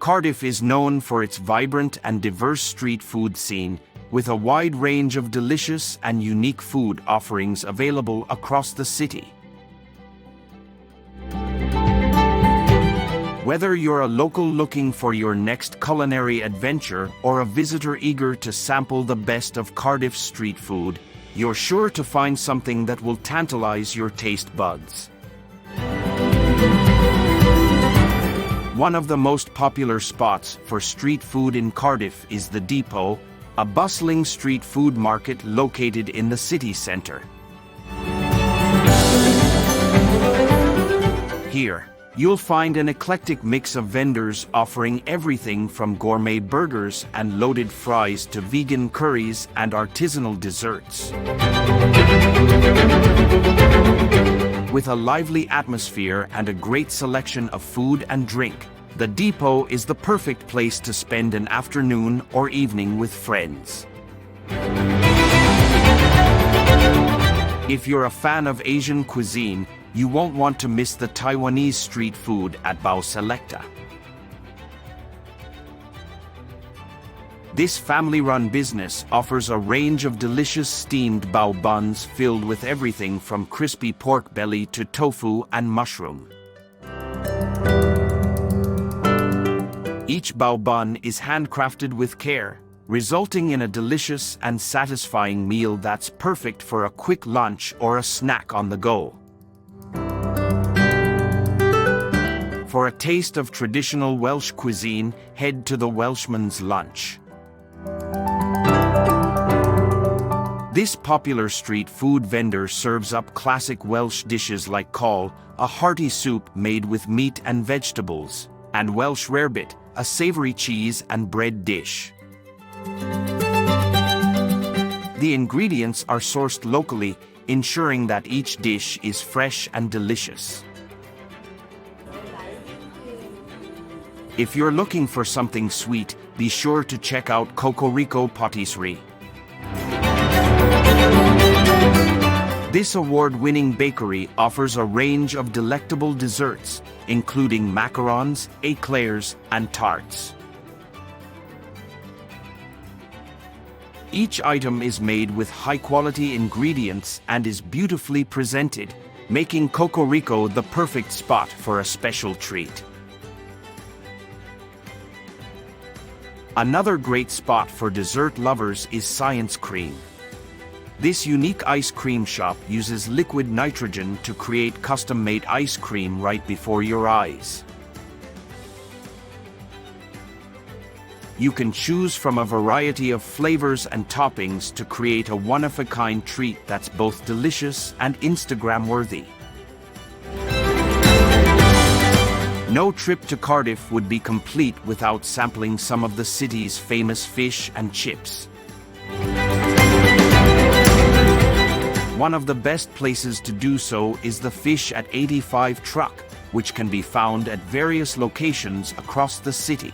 Cardiff is known for its vibrant and diverse street food scene, with a wide range of delicious and unique food offerings available across the city. Whether you're a local looking for your next culinary adventure or a visitor eager to sample the best of Cardiff street food, you're sure to find something that will tantalize your taste buds. One of the most popular spots for street food in Cardiff is the Depot, a bustling street food market located in the city centre. Here, you'll find an eclectic mix of vendors offering everything from gourmet burgers and loaded fries to vegan curries and artisanal desserts. With a lively atmosphere and a great selection of food and drink, the Depot is the perfect place to spend an afternoon or evening with friends. If you're a fan of Asian cuisine, you won't want to miss the Taiwanese street food at Bao Selecta. This family-run business offers a range of delicious steamed bao buns filled with everything from crispy pork belly to tofu and mushroom. Each bao bun is handcrafted with care, resulting in a delicious and satisfying meal that's perfect for a quick lunch or a snack on the go. For a taste of traditional Welsh cuisine, head to the Welshman's Lunch. This popular street food vendor serves up classic Welsh dishes like cawl, a hearty soup made with meat and vegetables, and Welsh rarebit, a savory cheese and bread dish. The ingredients are sourced locally, ensuring that each dish is fresh and delicious. If you're looking for something sweet, be sure to check out Cocorico Patisserie. This award-winning bakery offers a range of delectable desserts, including macarons, eclairs, and tarts. Each item is made with high-quality ingredients and is beautifully presented, making Cocorico the perfect spot for a special treat. Another great spot for dessert lovers is Science Cream. This unique ice cream shop uses liquid nitrogen to create custom-made ice cream right before your eyes. You can choose from a variety of flavors and toppings to create a one-of-a-kind treat that's both delicious and Instagram-worthy. No trip to Cardiff would be complete without sampling some of the city's famous fish and chips. One of the best places to do so is the Fish at 85 truck, which can be found at various locations across the city.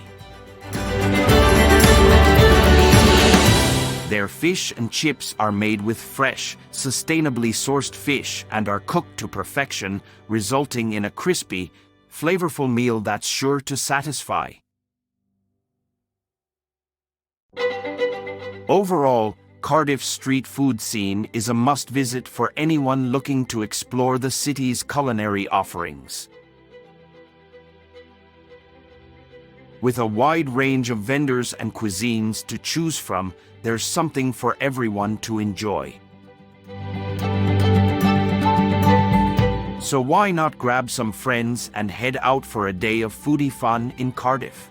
Their fish and chips are made with fresh, sustainably sourced fish and are cooked to perfection, resulting in a crispy, flavorful meal that's sure to satisfy. Overall, Cardiff's street food scene is a must-visit for anyone looking to explore the city's culinary offerings. With a wide range of vendors and cuisines to choose from, there's something for everyone to enjoy. So why not grab some friends and head out for a day of foodie fun in Cardiff?